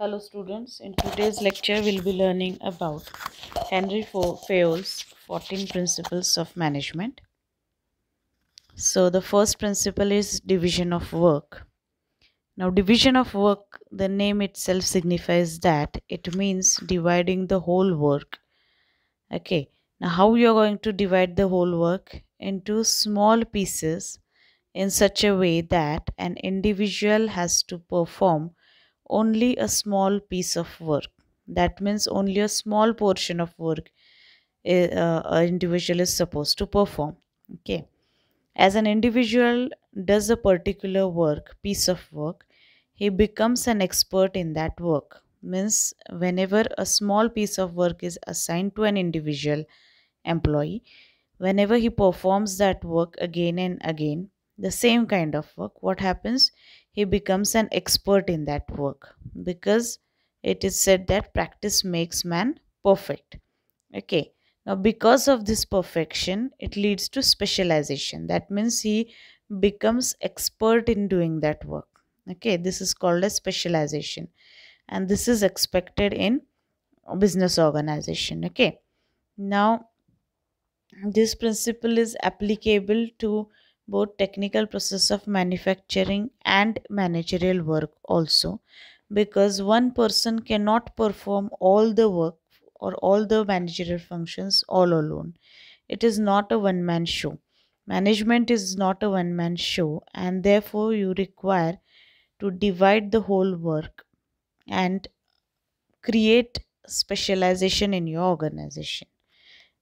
Hello students, in today's lecture we'll be learning about Henry Fayol's 14 principles of management. So the first principle is division of work. Now division of work, the name itself signifies that it means dividing the whole work. Okay, now how you are going to divide the whole work into small pieces in such a way that an individual has to perform only a small piece of work. That means only a small portion of work an individual is supposed to perform. Okay, as an individual does a particular work, piece of work, he becomes an expert in that work. Means whenever a small piece of work is assigned to an individual employee, whenever he performs that work again and again, the same kind of work, what happens? He becomes an expert in that work, because it is said that practice makes man perfect. Okay, now because of this perfection, it leads to specialization. That means he becomes expert in doing that work. Okay, this is called as specialization, and this is expected in a business organization. Okay, now this principle is applicable to both technical process of manufacturing and managerial work also, because one person cannot perform all the work or all the managerial functions all alone. It is not a one man show. Management is not a one man show, and therefore you require to divide the whole work and create specialization in your organization.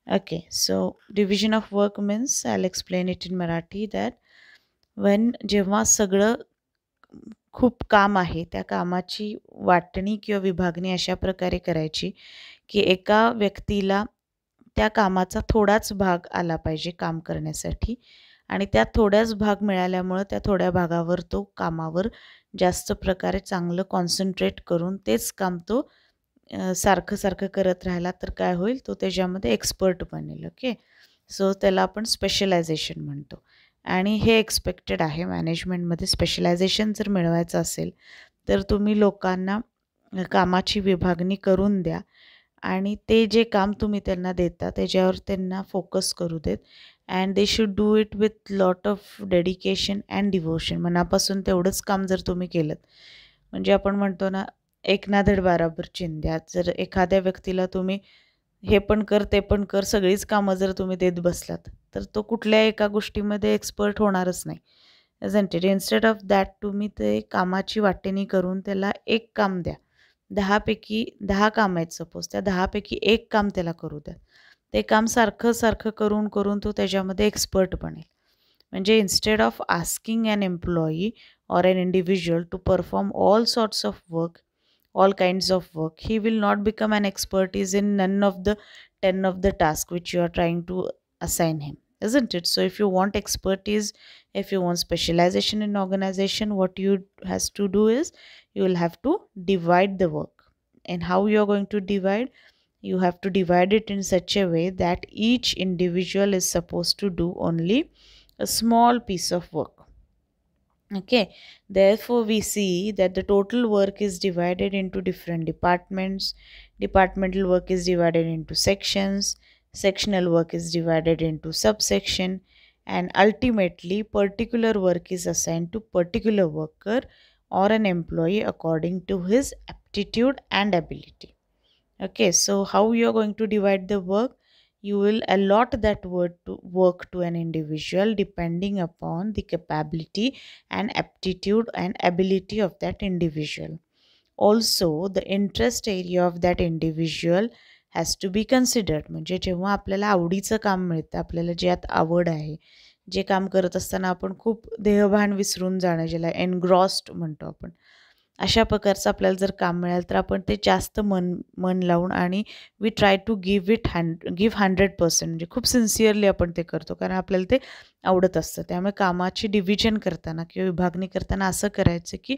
Okay, so division of work means, I'll explain it in Marathi, that when जेव्हा सगळं खूप काम आहे, त्या कामाची वाटणी किंवा विभागणी अशा प्रकारे करायची की एका व्यक्तीला त्या कामाचा थोडाच भाग आला पाहिजे काम करण्यासाठी, आणि त्या थोड्याच भाग मिळाल्यामुळं त्या थोड्या भागावर तो कामावर जास्त प्रकारे चांगलं कॉन्सन्ट्रेट करून तेच काम तो सारखं सारखं करत राहिला तर काय होईल, तो त्याच्यामध्ये एक्सपर्ट बनेल. ओके, सो त्याला आपण स्पेशलायझेशन म्हणतो, आणि हे एक्सपेक्टेड आहे मॅनेजमेंटमध्ये. स्पेशलायझेशन जर मिळवायचं असेल तर तुम्ही लोकांना कामाची विभागणी करून द्या, आणि ते जे काम तुम्ही त्यांना देता त्याच्यावर त्यांना फोकस करू देत, and they should do it with lot of dedication and devotion. मनापासून तेवढंच काम जर तुम्ही केलं, म्हणजे आपण म्हणतो ना, एक ना धड बाराबर चिंध्या. जर एखाद्या व्यक्तीला तुम्ही हे पण कर ते पण कर सगळीच कामं जर तुम्ही देत बसलात, तर तो कुठल्या एका गोष्टीमध्ये एक्सपर्ट होणारच नाही. Isn't it? Instead of that तुम्ही ते कामाची वाटणी करून त्याला एक काम द्या. 10पैकी 10 काम आहेत सपोज, त्या 10पैकी एक काम त्याला करू द्या. ते काम सारखं सारखं करून करून तो त्याच्यामध्ये एक्सपर्ट बनेल. म्हणजे instead of asking an employee or an individual to perform all sorts of work, all kinds of work, he will not become an expertise in none of the 10 of the tasks which you are trying to assign him, isn't it? So if you want expertise, if you want specialization in organization, what you has to do is you will have to divide the work. And how you are going to divide? You have to divide it in such a way that each individual is supposed to do only a small piece of work. Okay, therefore we see that the total work is divided into different departments. Departmental work is divided into sections. Sectional work is divided into subsection, and ultimately particular work is assigned to particular worker or an employee according to his aptitude and ability. Okay, so how you are going to divide the work? You will allot that work to an individual depending upon the capability and aptitude and ability of that individual. Also, the interest area of that individual has to be considered. म्हणजे जेव्हा आपल्याला आवडीचं काम मिळतं, आपल्याला ज्यात आवड आहे, जे काम करत असताना आपण खूप देहभान विसरून जाणं, ज्याला एनग्रॉस्ड म्हणतो आपण, अशा प्रकारचं आपल्याला जर काम मिळालं तर आपण ते जास्त मन मन लावून आणि वी ट्राय टू गिव्ह 100%, म्हणजे खूप सिन्सिअरली आपण ते करतो, कारण आपल्याला ते आवडत असतं. त्यामुळे कामाची डिव्हिजन करताना किंवा विभागणी करताना असं करायचं की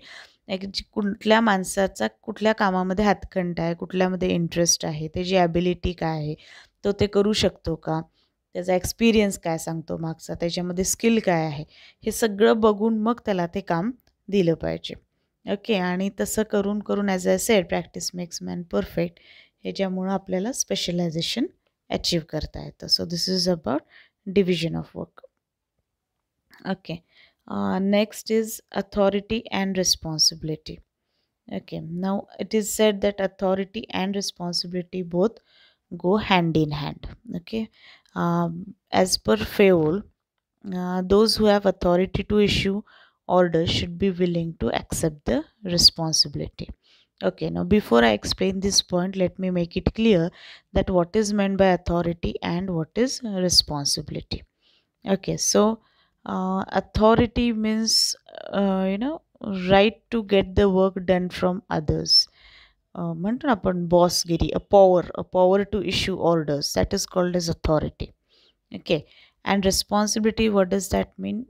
कुठल्या माणसाचा कुठल्या कामामध्ये हातखंडा आहे, कुठल्यामध्ये इंटरेस्ट आहे, त्याची ॲबिलिटी काय आहे, तो ते करू शकतो का, त्याचा एक्सपिरियन्स काय सांगतो मागचा, त्याच्यामध्ये स्किल काय आहे, हे सगळं बघून मग त्याला ते काम दिलं पाहिजे. ओके. आणि तसं करून करून as I said practice makes man perfect, ह्याच्यामुळं आपल्याला स्पेशलायझेशन अचीव्ह करता येतं. So this is about division of work. Okay. Next is authority and responsibility. Okay, now it is said that authority and responsibility both go hand in hand. Okay, as per Fayol, those who have authority to issue orders should be willing to accept the responsibility. Okay, now before I explain this point, let me make it clear that what is meant by authority and what is responsibility. Okay, so authority means, right to get the work done from others. म्हणतो ना आपण बॉसगिरी, a power to issue orders, that is called as authority. Okay, and responsibility, what does that mean?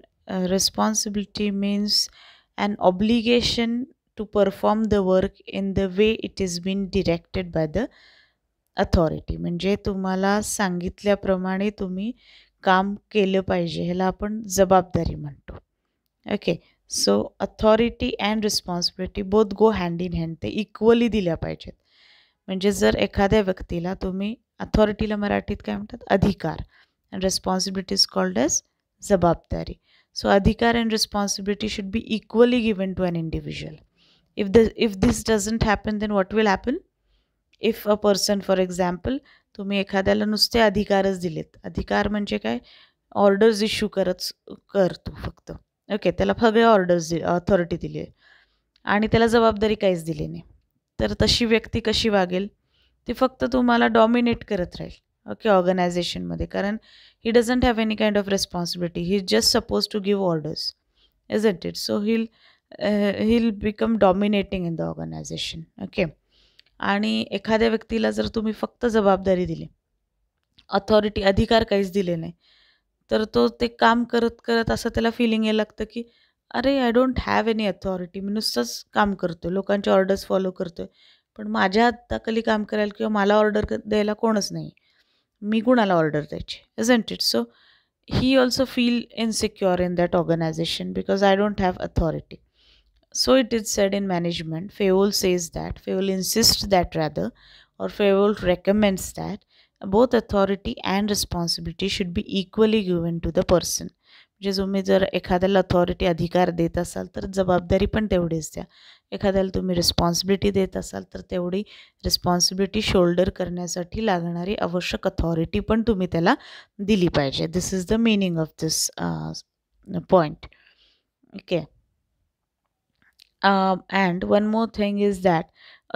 Responsibility means an obligation to perform the work in the way it is been directed by the authority. म्हणजे तुम्हाला सांगितल्याप्रमाणे तुम्ही काम केलं पाहिजे, ह्याला आपण जबाबदारी म्हणतो. Okay, so authority and responsibility both go hand in hand, ते इक्वली दिल्या पाहिजेत. म्हणजे जर एखाद्या व्यक्तीला तुम्ही, अथॉरिटीला मराठीत काय म्हणतात, अधिकार, and responsibility is called as जबाबदारी. सो अधिकार and responsibility should be equally given to an individual. if this doesn't happen, then what will happen? If a person, for example, तुम्ही एखाद्याला नुसते अधिकारच दिलेत, अधिकार म्हणजे काय, ऑर्डर्स इश्यू करतो फक्त. ओके, त्याला सगळे ऑर्डर्स अथॉरिटी दिली आहे आणि त्याला जबाबदारी काहीच दिली नाही, तर तशी व्यक्ती कशी वागेल? ती फक्त तुम्हाला डॉमिनेट करत राहील. ओके, ऑर्गनायझेशनमध्ये, कारण he doesn't have any kind of responsibility, he is just suppose to give orders, isn't it? So he'll become dominating in the organization. Okay, आणि एखाद्या व्यक्तीला जर तुम्ही फक्त जबाबदारी दिली, अथॉरिटी, अधिकार काहीच दिले नाही, तर तो ते काम करत करत असं त्याला फिलिंग यायला लागतं की अरे, I don't have any authority, मी नुसतंच काम करतो, लोकांचे ऑर्डर्स फॉलो करतो, पण माझ्या हाताखाली काम करायला किंवा मला ऑर्डर द्यायला कोणच नाही, मी कुणाला ऑर्डर द्यायची, isn't it? So he also feel insecure in that organization because I don't have authority. So it is said in management, Fayol says that, Fayol insists that rather, or Fayol recommends that both authority and responsibility should be equally given to the person. म्हणजे तुम्ही जर एखाद्याला authority, अधिकार देत असाल तर जबाबदारी पण तेवढीच द्या. एखाद्याला तुम्ही रिस्पॉन्सिबिलिटी देत असाल तर तेवढी रिस्पॉन्सिबिलिटी शोल्डर करण्यासाठी लागणारी आवश्यक अथॉरिटी पण तुम्ही त्याला दिली पाहिजे. This is the meaning of this point. Okay. And one more thing is that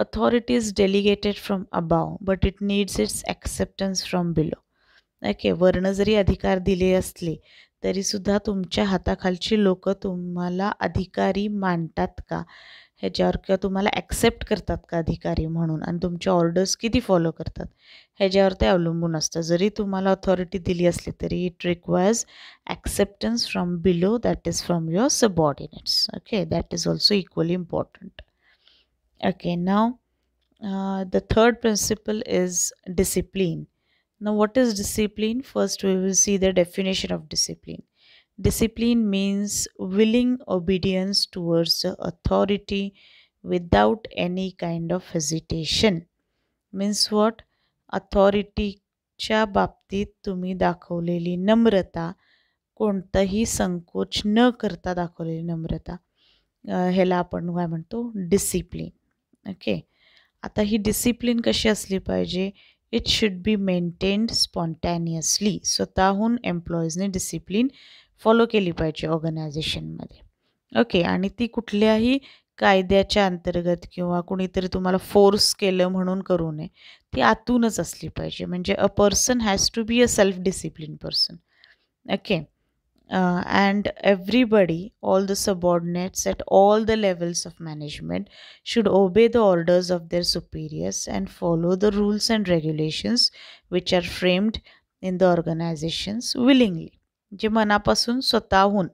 authority is delegated from above, but it needs its acceptance from below. Okay, वर्ण जरी अधिकार दिले असले तरी सुद्धा तुमच्या हाताखालची लोक तुम्हाला अधिकारी मानतात का ह्याच्यावर, किंवा तुम्हाला ॲक्सेप्ट करतात का अधिकारी म्हणून, आणि तुमच्या ऑर्डर्स किती फॉलो करतात ह्याच्यावर ते अवलंबून असतं. जरी तुम्हाला अथॉरिटी दिली असली तरी it requires acceptance from below, that is from your subordinates. Okay, that is also equally important. Okay, now the third principle is discipline. Now what is discipline? First we will see the definition of discipline. Discipline means willing obedience towards the authority without any kind of hesitation. Means what? अथॉरिटीच्या बाबतीत तुम्ही दाखवलेली नम्रता, कोणताही संकोच न करता दाखवलेली नम्रता, ह्याला आपण काय म्हणतो, डिसिप्लिन. ओके, आता ही डिसिप्लिन कशी असली पाहिजे? It should be maintained spontaneously. स्वतःहून एम्प्लॉईजने डिसिप्लिन फॉलो केली पाहिजे ऑर्गनायझेशनमध्ये. ओके, आणि ती कुठल्याही कायद्याच्या अंतर्गत किंवा कुणीतरी तुम्हाला फोर्स केलं म्हणून करू नये, ती आतूनच असली पाहिजे. म्हणजे a person has to be a self discipline person. Okay, and everybody, all the subordinates at all the levels of management should obey the orders of their superiors and follow the rules and regulations which are framed in the organizations willingly. जे मनापासून, स्वतःहून,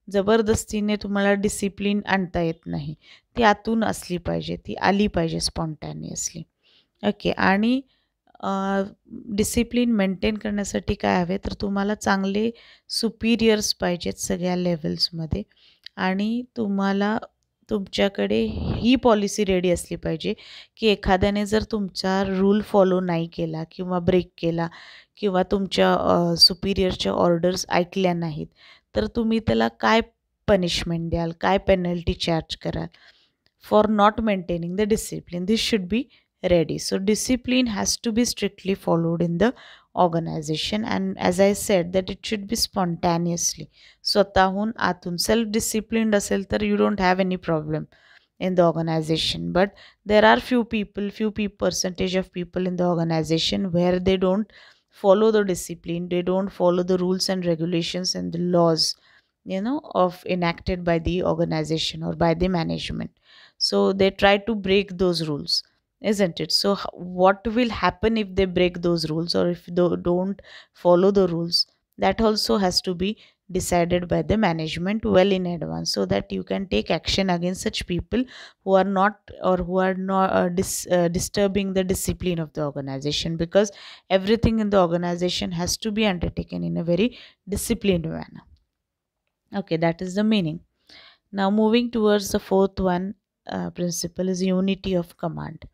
जबरदस्तीने तुम्हाला discipline आणता येत नाही, ती आतून असली पाहिजे, ती आली पाहिजे स्पॉन्टॅनियसली. ओके, आणि डिसिप्लिन मेंटेन करण्यासाठी काय हवे, तर तुम्हाला चांगले सुपिरियर्स पाहिजेत सगळ्या लेवल्समध्ये, आणि तुम्हाला तुमच्याकडे ही पॉलिसी रेडी असली पाहिजे की एखाद्याने जर तुमचा रूल फॉलो नाही केला किंवा ब्रेक केला किंवा तुमच्या सुपिरियरच्या ऑर्डर्स ऐकल्या नाहीत तर तुम्ही त्याला काय पनिशमेंट द्याल, काय पेनल्टी चार्ज कराल for not maintaining the discipline. This should be ready. So discipline has to be strictly followed in the organization, and as I said that it should be spontaneously. स्वतःहून आतून self disciplined असेल तर you don't have any problem in the organization, but there are few percentage of people in the organization where they don't follow the discipline, they don't follow the rules and regulations and the laws, of enacted by the organization or by the management. So they try to break those rules, isn't it? So what will happen if they break those rules or if they don't follow the rules? That also has to be decided by the management well in advance, so that you can take action against such people who are not or who are not disturbing the discipline of the organization, because everything in the organization has to be undertaken in a very disciplined manner. Okay, that is the meaning. Now moving towards the fourth one, principle is unity of command.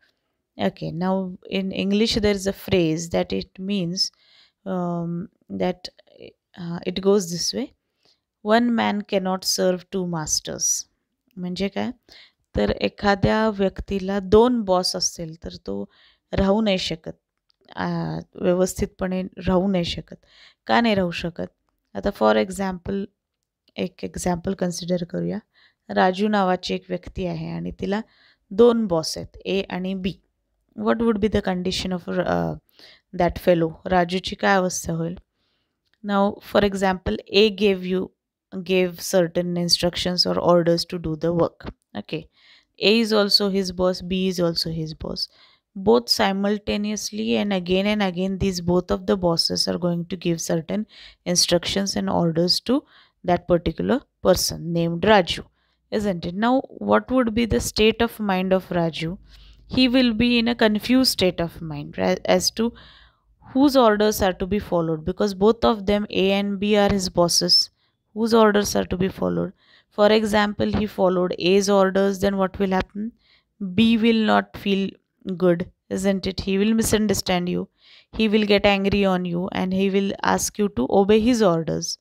Okay, now in English there is a phrase that it means that it goes this way: one man cannot serve two masters. म्हणजे काय, तर एखाद्या व्यक्तीला दोन boss असतील तर तो राहू नाही शकत, व्यवस्थितपणे राहू नाही शकत. का नाही राहू शकत? आता फॉर एक्झाम्पल एक एक्झाम्पल कन्सिडर करूया. राजू नावाची एक व्यक्ती आहे आणि तिला दोन बॉस आहेत, ए आणि B. What would be the condition of that fellow? राजूची काय अवस्था होईल? Now for example A gave certain instructions or orders to do the work. Okay, A is also his boss, B is also his boss. Both simultaneously and again these both of the bosses are going to give certain instructions and orders to that particular person named Raju, isn't it? Now what would be the state of mind of Raju? He will be in a confused state of mind as to whose orders are to be followed, because both of them, A and B, are his bosses. Whose orders are to be followed? For example, he followed A's orders, then what will happen? B will not feel good, isn't it? He will misunderstand you, he will get angry on you, and he will ask you to obey his orders.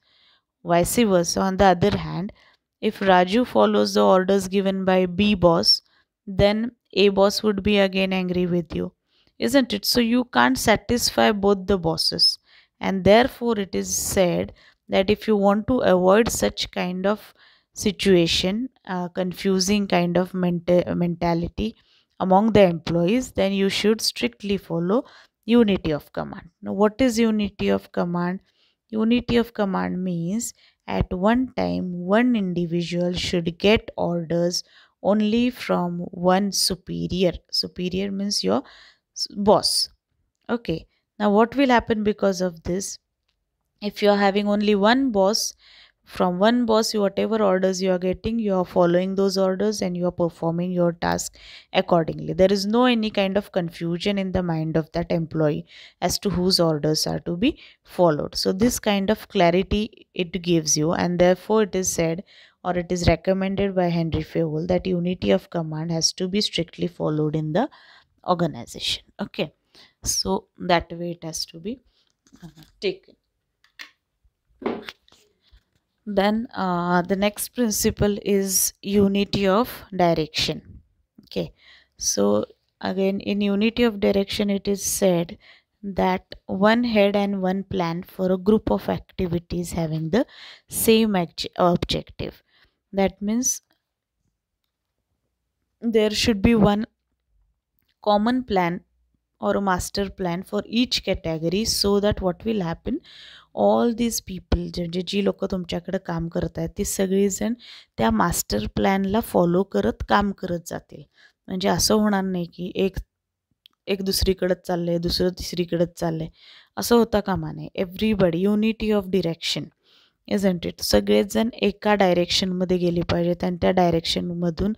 Vice versa, on the other hand, if Raju follows the orders given by B boss, then A boss would be again angry with you, isn't it? So you can't satisfy both the bosses, and therefore it is said that if you want to avoid such kind of situation, confusing kind of mentality among the employees, then you should strictly follow unity of command. Now what is unity of command? Unity of command means at one time one individual should get orders only from one superior. Superior means your boss. Okay, now what will happen because of this? If you are having only one boss, from one boss, whatever orders you are getting, you are following those orders and you are performing your task accordingly. There is no any kind of confusion in the mind of that employee as to whose orders are to be followed. So this kind of clarity it gives you, and therefore it is said or it is recommended by Henry Fayol that unity of command has to be strictly followed in the organization. Okay, so that way it has to be taken. Then the next principle is unity of direction. Okay, so again in unity of direction it is said that one head and one plan for a group of activities having the same objective. That means there should be one common plan or a master plan for each category, so that what will happen, all these people जी लोक तुमच्याकडे काम करत आहेत ती सगळीजण त्या master प्लॅनला follow करत काम करत जातील. म्हणजे असं होणार नाही की एक दुसरीकडेच चाललं आहे, दुसरं तिसरीकडेच चाललं आहे, असं होता कामा नये. Everybody, unity of direction. Isn't it? सगळेच जण एका डायरेक्शनमध्ये गेले पाहिजेत आणि त्या डायरेक्शनमधून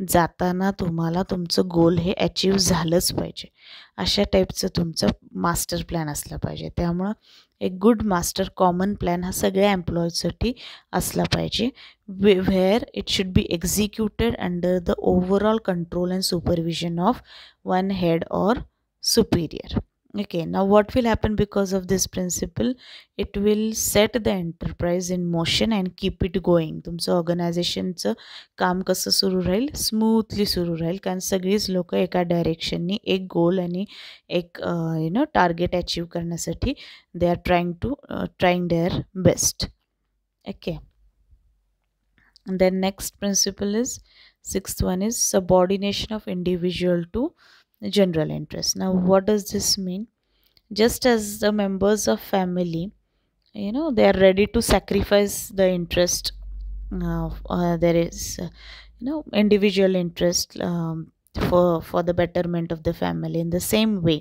जाताना तुम्हाला तुमचं गोल हे अचीव झालंच पाहिजे. अशा टाईपचं तुमचं मास्टर प्लॅन असला पाहिजे. त्यामुळं एक गुड मास्टर कॉमन प्लॅन हा सगळ्या एम्प्लॉईजसाठी असला पाहिजे, where it should B executed under the overall control and supervision of one head or superior. Okay, now what will happen because of this principle? It will set the enterprise in motion and keep it going. तुमचं ऑर्गनायझेशनचं काम कसं सुरू राहील? Smoothly सुरू राहील, कारण सगळीच लोक एका डायरेक्शननी एक गोल आणि एक टार्गेट अचीव करण्यासाठी they are trying their best. Okay, and then next principle is sixth one is subordination of individual to general interest. Now what does this mean? Just as the members of family, they are ready to sacrifice the interest, there is individual interest, for the betterment of the family. In the same way,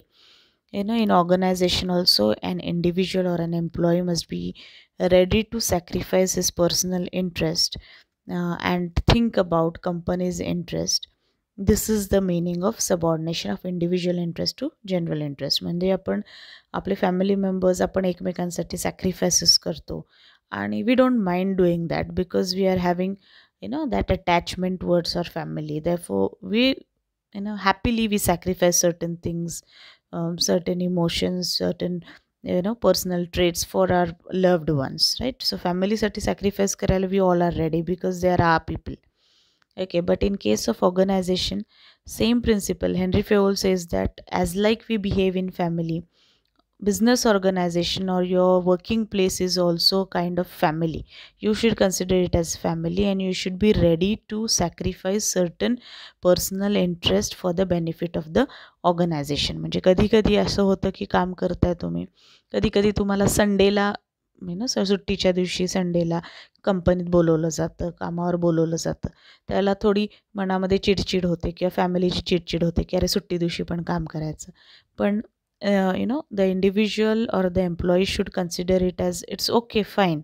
in organization also, an individual or an employee must be ready to sacrifice his personal interest and think about company's interest. This is the meaning of subordination of individual interest to general interest. म्हणजे आपण आपले family members आपण एकमेकांसाठी sacrifices करतो आणि we don't mind doing that because we are having that attachment towards our family. Therefore we happily we sacrifice certain things, certain emotions, certain personal traits for our loved ones, right? So family sati sacrifice karayla we all are ready because they are our people. Okay, but in case of organization, same principle, Henry Fayol says that as like we behave in family, business organization or your working place is also kind of family. You should consider it as family and you should be ready to sacrifice certain personal interest for the benefit of the organization. म्हणजे कधी कधी असं होतं की काम करताय तुम्ही, कधी कधी तुम्हाला संडेला सुट्टीच्या दिवशी संडेला कंपनीत बोलवलं जातं, कामावर बोलवलं जातं, त्याला थोडी मनामध्ये चिडचिड होते किंवा फॅमिलीची चिडचिड होते की अरे सुट्टी दिवशी पण काम करायचं. पण the individual or the employee should consider it as it's okay, fine.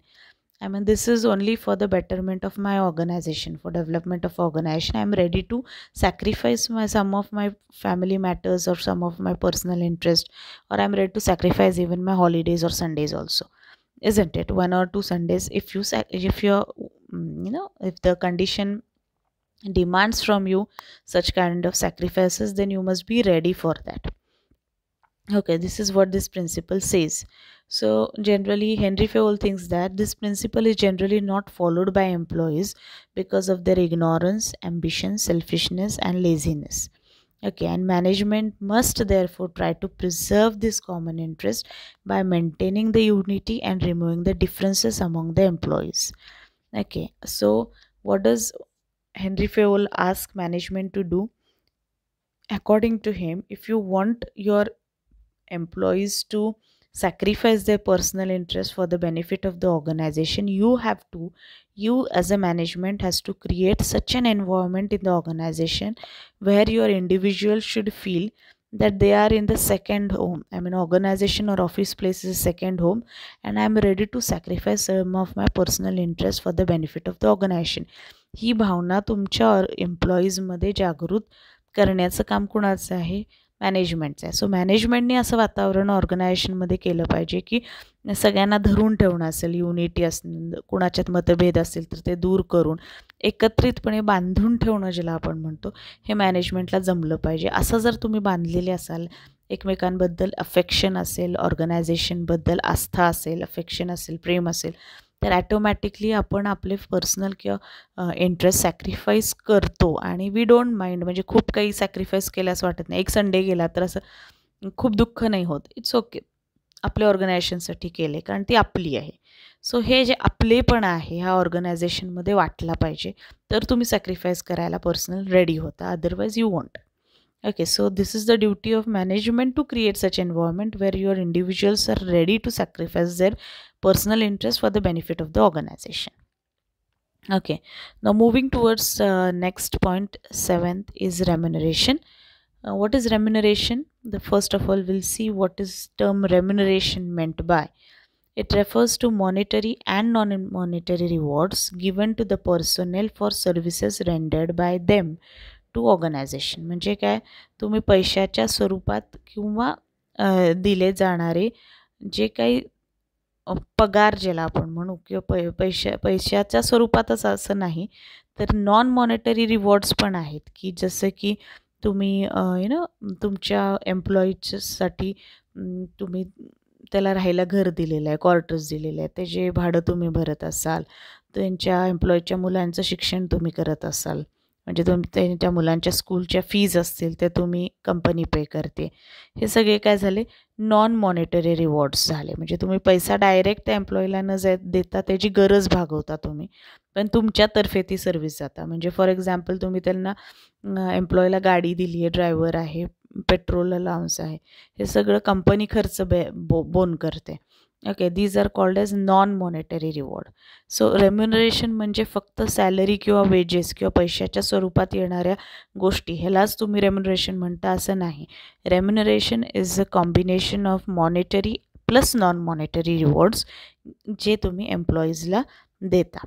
I mean, this is only for the betterment of my organization, for development of organization. I'm ready to sacrifice some of my family matters or some of my personal interest, or I'm ready to sacrifice even my holidays or Sundays also, isn't it? 1 or 2 Sundays, if you're if the condition demands from you such kind of sacrifices, then you must be ready for that. Okay, this is what this principle says. So generally Henry Fayol thinks that this principle is generally not followed by employees because of their ignorance, ambition, selfishness and laziness. Okay, and management must therefore try to preserve this common interest by maintaining the unity and removing the differences among the employees. Okay, so what does Henry Fayol ask management to do? According to him, if you want your employees to sacrifice their personal interest for the benefit of the organization, you as a management has to create such an environment in the organization where your individual should feel that they are in the second home. I mean, organization or office place is second home and I am ready to sacrifice some of my personal interest for the benefit of the organization. ही भावना तुमच्या एम्प्लॉईजमध्ये जागृत करण्याचं काम कुणाचं आहे? मॅनेजमेंटचं आहे. So मॅनेजमेंटने असं वातावरण ऑर्गनायझेशनमध्ये केलं पाहिजे की सगळ्यांना धरून ठेवणं असेल, युनिटी असेल, कुणाच्यात मतभेद असतील तर ते दूर करून एकत्रितपणे बांधून ठेवणं ज्याला आपण म्हणतो, हे मॅनेजमेंटला जमलं पाहिजे. असं जर तुम्ही बांधलेले असाल, एकमेकांबद्दल अफेक्शन असेल, ऑर्गनायझेशनबद्दल आस्था असेल, अफेक्शन असेल, प्रेम असेल, तर ॲटोमॅटिकली आपण आपले पर्सनल किंवा इंटरेस्ट सॅक्रिफाईस करतो आणि वी डोंट माइंड. म्हणजे खूप काही सॅक्रिफाईस केल्यास वाटत नाही. एक संडे गेला तर असं खूप दुःख नाही होत. इट्स ओके, आपल्या ऑर्गनायझेशनसाठी केले कारण ती आपली आहे. सो हे जे आपलेपण आहे ह्या ऑर्गनायझेशनमध्ये वाटला पाहिजे, तर तुम्ही सॅक्रिफाईस करायला पर्सनल रेडी होता, otherwise you want. Okay, so this is the duty of management to create such environment where your individuals are ready to sacrifice their personal interest for the benefit of the organization. Okay, now moving towards next point, 7th is remuneration. What is remuneration? The first of all, we'll see what is term remuneration meant by. It refers to monetary and non-monetary rewards given to the personnel for services rendered by them to organization. म्हणजे काय, तुम्ही पैशाच्या स्वरूपात किंवा दिले जाणारे जे काही पगार ज्याला आपण म्हणू किंवा पैशाच्या स्वरूपातच असं नाही, तर नॉन मॉनिटरी रिवॉर्ड्स पण आहेत, की जसं की तुम्ही तुमच्या एम्प्लॉईजसाठी तुम्ही त्याला राहायला घर दिलेलं आहे, क्वार्टर्स दिलेले आहे, त्याचे भाडं तुम्ही भरत असाल, त्यांच्या एम्प्लॉईच्या मुलांचं शिक्षण तुम्ही करत असाल, म्हणजे त्यांच्या मुलांच्या स्कूलच्या फीज असतील ते तुम्ही कंपनी पे करते. हे सगळे काय झाले, नॉन मॉनिटरी रिवॉर्ड्स झाले. म्हणजे तुम्ही पैसा डायरेक्ट त्या एम्प्लॉईला न देता त्याची गरज भागवता तुम्ही, पण तुमच्यातर्फे ती सर्व्हिस जाता. म्हणजे फॉर एक्झाम्पल तुम्ही त्यांना एम्प्लॉईला गाडी दिली आहे, ड्रायव्हर आहे, पेट्रोल अलाउन्स आहे, हे सगळं कंपनी खर्च बोन करते. Okay, these are called as non monetary reward. So remuneration म्हणजे फक्त सॅलरी किंवा वेजेस किंवा पैशाच्या स्वरूपात येणाऱ्या गोष्टी ह्यालाच तुम्ही रेम्युनरेशन म्हणता असं नाही. Remuneration is a combination of monetary plus non monetary rewards जे तुम्ही एम्प्लॉईजला देता.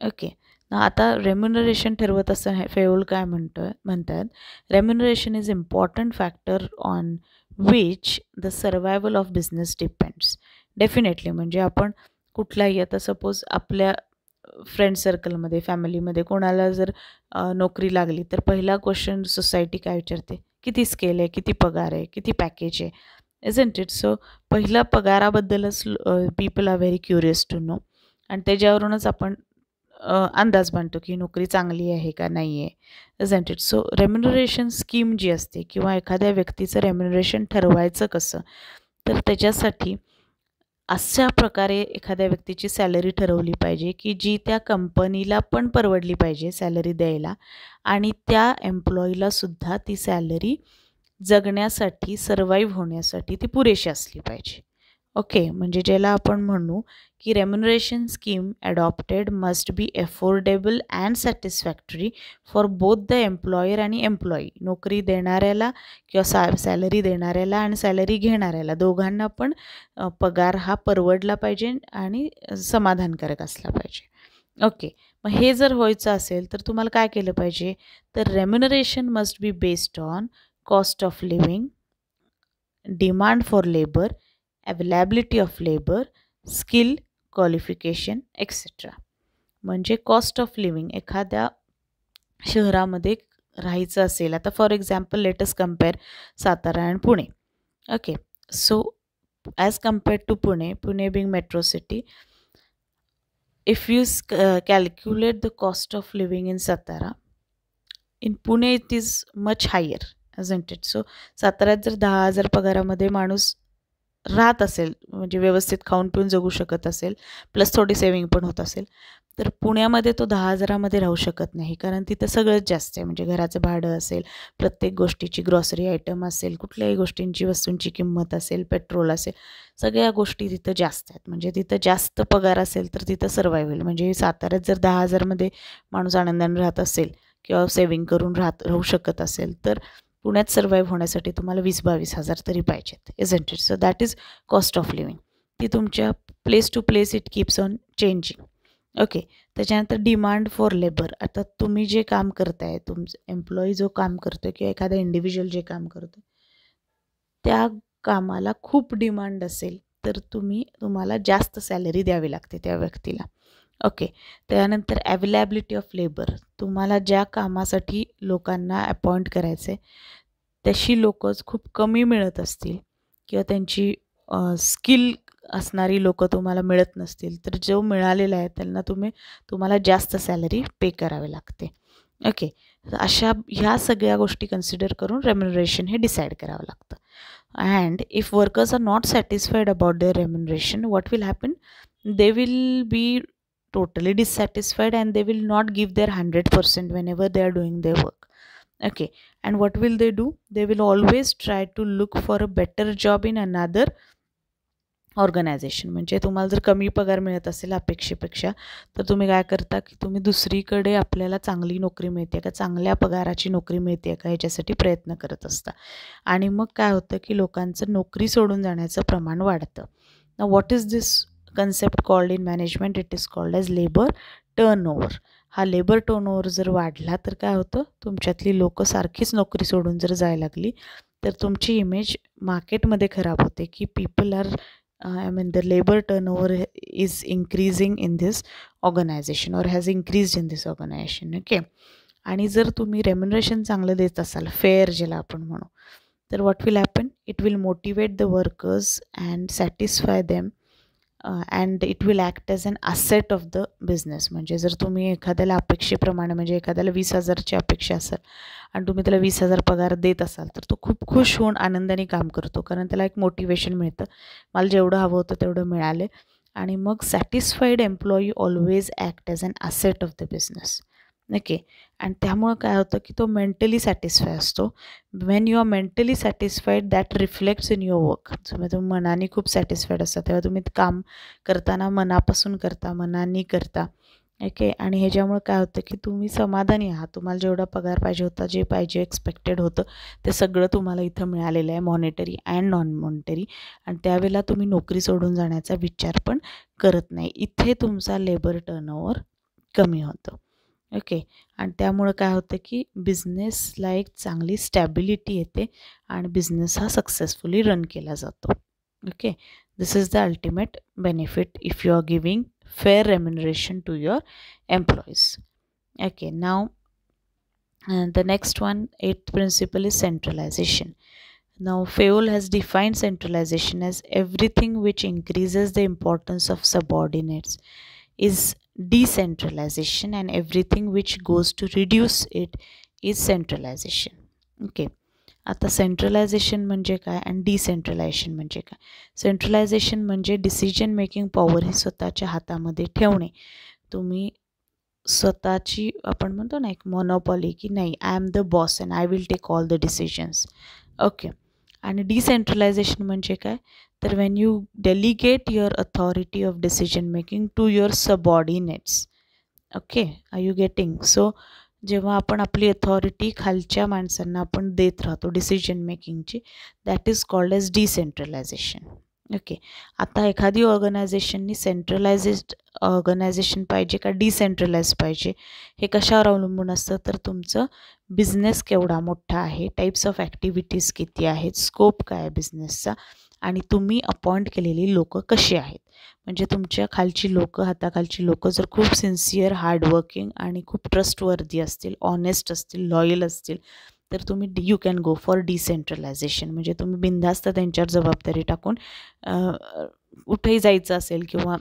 ओके, आता रेम्युनरेशन ठरवत असताना फेओल काय म्हणतात, remuneration is important factor on which the survival of business depends. Definitely, म्हणजे आपण कुठलाही, आता सपोज आपल्या फ्रेंड सर्कलमध्ये, फॅमिलीमध्ये कोणाला जर नोकरी लागली तर पहिला क्वेश्चन सोसायटी काय विचारते, किती स्केल आहे, किती पगार आहे, किती पॅकेज आहे, इजंट इट. सो पहिला पगाराबद्दलच people are very curious to know, आणि त्याच्यावरूनच आपण अंदाज बांधतो की नोकरी चांगली आहे का नाही आहे, isn't it. So remuneration scheme जी असते किंवा एखाद्या व्यक्तीचं रेम्युनरेशन ठरवायचं कसं, तर त्याच्यासाठी अशा प्रकारे एखाद्या व्यक्तीची सॅलरी ठरवली पाहिजे की जी त्या कंपनीला पण परवडली पाहिजे सॅलरी द्यायला, आणि त्या एम्प्लॉईलासुद्धा ती सॅलरी जगण्यासाठी, सर्वाईव्ह होण्यासाठी ती पुरेशी असली पाहिजे. ओके, म्हणजे ज्याला आपण म्हणू की remuneration scheme adopted must be affordable and satisfactory for both the employer आणि एम्प्लॉई. नोकरी देणाऱ्याला किंवा सॅलरी देणाऱ्याला आणि सॅलरी घेणाऱ्याला दोघांना पण पगार हा परवडला पाहिजे आणि समाधानकारक असला पाहिजे. ओके, मग हे जर व्हायचं असेल तर तुम्हाला काय केलं पाहिजे, तर remuneration must be based on cost of living, demand for labour, availability of labour, skill, qualification etcetera. म्हणजे कॉस्ट ऑफ लिव्हिंग, एखाद्या शहरामध्ये राहायचं असेल, आता for example let's compare Satara and Pune. Okay, so as compared to Pune being metro city, if you calculate the cost of living in Satara, in Pune it is much higher, isn't it. So साताऱ्यात जर 10,000 पगारामध्ये माणूस राहत असेल, म्हणजे व्यवस्थित खाऊन पिऊन जगू शकत असेल, प्लस थोडी सेविंग पण होत असेल, तर पुण्यामध्ये तो 10,000मध्ये राहू शकत नाही, कारण तिथं सगळंच जास्त आहे. म्हणजे घराचं भाडं असेल, प्रत्येक गोष्टीची ग्रॉसरी आयटम असेल, कुठल्याही गोष्टींची वस्तूंची किंमत असेल, पेट्रोल असेल, सगळ्या गोष्टी तिथं जास्त आहेत. म्हणजे तिथं जास्त पगार असेल तर तिथं सर्वायवल, म्हणजे साताऱ्यात जर 10,000मध्ये माणूस आनंदाने राहत असेल किंवा सेविंग करून राहू शकत असेल, तर पुण्यात सर्वाईव्ह होण्यासाठी तुम्हाला 20-22,000 तरी पाहिजेत, isn't it. So that is cost of living. ती तुमच्या place to place it keeps on changing. Okay, त्याच्यानंतर डिमांड फॉर लेबर. आता तुम्ही जे काम करताय, तुमचं एम्प्लॉई जो काम करतो किंवा एखादा इंडिव्हिज्युअल जे काम करतो, त्या कामाला खूप डिमांड असेल तर तुम्हाला जास्त सॅलरी द्यावी लागते त्या व्यक्तीला. ओके, त्यानंतर अवेलेबिलिटी ऑफ लेबर. तुम्हाला ज्या कामासाठी लोकांना अपॉइंट करायचं आहे तशी लोकं खूप कमी मिळत असतील किंवा त्यांची स्किल असणारी लोकं तुम्हाला मिळत नसतील, तर जो मिळालेला आहे त्यांना तुम्हाला जास्त सॅलरी पे करावी लागते. ओके, ह्या सगळ्या गोष्टी कन्सिडर करून रेम्युनरेशन हे डिसाईड करावं लागतं. And if workers are not satisfied about their remuneration, what will happen, they will be totally dissatisfied and they will not give their 100% whenever they are doing their work. Okay, and what will they do, they will always try to look for a better job in another organization. म्हणजे तुम्हाला जर कमी पगार मिळत असेल अपेक्षेपेक्षा, तर तुम्ही काय करता की तुम्ही दुसरीकडे आपल्याला चांगली नोकरी मिळते का, चांगल्या पगाराची नोकरी मिळते का, ह्याच्यासाठी प्रयत्न करत असता. आणि मग काय होतं की लोकांचं नोकरी सोडून जाण्याचं प्रमाण वाढतं. ना what is this concept called in management, it is called as labor turnover. हा लेबर टर्नओव्हर जर वाढला तर काय होतं, तुमच्यातली लोकं सारखीच नोकरी सोडून जर जायला लागली तर तुमची इमेज मार्केटमध्ये खराब होते की people are I mean the labor turnover is increasing in this organization or has increased in this organization. Okay. आणि जर तुम्ही रेम्युनरेशन चांगलं देत असाल, फेअर ज्याला आपण म्हणू, तर what will happen, it will motivate the workers and satisfy them and it will act as an asset of the business. म्हणजे जर तुम्ही एखाद्याला अपेक्षेप्रमाणे, म्हणजे एखाद्याला 20,000ची अपेक्षा असेल आणि तुम्ही त्याला 20,000 पगार देत असाल तर तो खूप खुश होऊन आनंदाने काम करतो, कारण त्याला एक मोटिवेशन मिळतं, मला जेवढं हवं होतं तेवढं मिळाले. आणि मग satisfied employee always act as an asset of the business. Okay. आणि त्यामुळं काय होतं की तो मेंटली सॅटिस्फाय असतो. When you are mentally satisfied that reflects in your work. तुम्ही मनाने खूप सॅटिस्फाईड असता तेव्हा तुम्ही काम करताना मनापासून करता, मनाने करता. ओके. आणि ह्याच्यामुळे काय होतं की तुम्ही समाधानी आहात, तुम्हाला जेवढा पगार पाहिजे होता, जे पाहिजे एक्सपेक्टेड होतं ते सगळं तुम्हाला इथं मिळालेलं आहे, मॉनिटरी अँड नॉन मॉनिटरी. आणि त्यावेळेला तुम्ही नोकरी सोडून जाण्याचा विचार पण करत नाही. इथे तुमचा लेबर टर्नओव्हर कमी होतं. ओके. आणि त्यामुळं काय होतं की बिझनेसला एक चांगली स्टॅबिलिटी येते आणि बिझनेस हा सक्सेसफुली रन केला जातो. Okay. This is the ultimate benefit if you are giving fair remuneration to your employees. Okay, now the next one, eighth principle is centralization. Now Fayol has defined centralization as everything which increases the importance of subordinates is decentralization and everything which goes to reduce it is centralization. Okay. आता सेंट्रलायझेशन म्हणजे काय आणि डिसेंट्रलायझेशन म्हणजे काय. सेंट्रलायझेशन म्हणजे decision making power ही स्वतःच्या हातामध्ये ठेवणे. तुम्ही स्वतःची, आपण म्हणतो ना, एक मोनोपॉली की नाही, I am the boss and I will take all the decisions. Okay. आणि डिसेंट्रलायझेशन म्हणजे काय, तर when you delegate your authority of decision making to your subordinates. Okay. Are you getting. So जेव्हा आपण आपली अथॉरिटी खालच्या माणसांना आपण देत राहतो डिसिजन मेकिंगची, that is called as decentralisation. Okay. आता एखादी ऑर्गनायझेशननी सेंट्रलायझेड ऑर्गनायझेशन पाहिजे का डिसेंट्रलाइज पाहिजे, हे कशावर अवलंबून असतं, तर तुमचं बिझनेस केवढा मोठा आहे, टाईप्स ऑफ ॲक्टिव्हिटीज किती आहेत, स्कोप काय आहे बिझनेसचा, आणि तुम्ही अपॉइंट केलेली लोकं कशी आहेत. म्हणजे तुमच्या खालची लोकं, हाताखालची लोकं जर खूप सिन्सिअर, हार्डवर्किंग आणि खूप ट्रस्टवर्दी असतील, ऑनेस्ट असतील, लॉयल असतील, तर तुम्ही you can go for decentralisation. म्हणजे तुम्ही बिनधास्त त्यांच्यावर जबाबदारी टाकून कुठेही जायचं असेल किंवा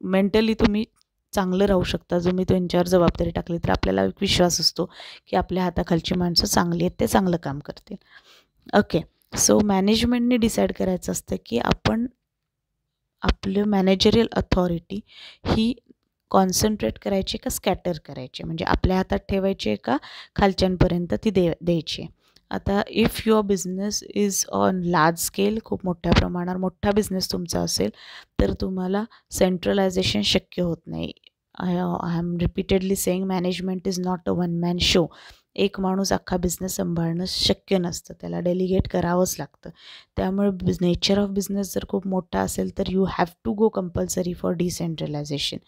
मेंटली तुम्ही चांगलं राहू शकता. जो मी त्यांच्यावर जबाबदारी टाकली तर आपल्याला एक विश्वास असतो की आपल्या हाताखालची माणसं चांगली आहेत, ते चांगलं काम करतील. ओके. सो मॅनेजमेंटने डिसाईड करायचं असतं की आपण आपलं मॅनेजरियल अथॉरिटी ही कॉन्सन्ट्रेट करायची का स्कॅटर करायची, म्हणजे आपल्या हातात ठेवायची आहे का खालच्यांपर्यंत ती द्यायची. आता if your business is on large scale, खूप मोठ्या प्रमाणावर मोठा बिझनेस तुमचा असेल तर तुम्हाला सेंट्रलायझेशन शक्य होत नाही. I am repeatedly saying, management is not a one man show. एक माणूस अख्खा बिझनेस सांभाळणं शक्य नसतं, त्याला डेलिगेट करावंच लागतं. त्यामुळे नेचर ऑफ बिझनेस जर खूप मोठा असेल तर you have to go compulsory for decentralization.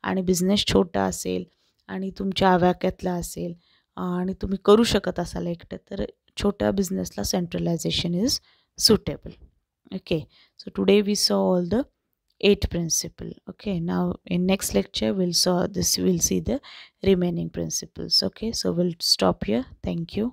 आणि बिझनेस छोटा असेल आणि तुमच्या आवाक्यातला असेल आणि तुम्ही करू शकत असाल एकटं, तर छोट्या बिझनेसला centralisation is suitable. Okay, so today we saw all the 8 principles. Okay, now in next lecture we'll see the remaining principles. Okay, so we'll stop here. Thank you.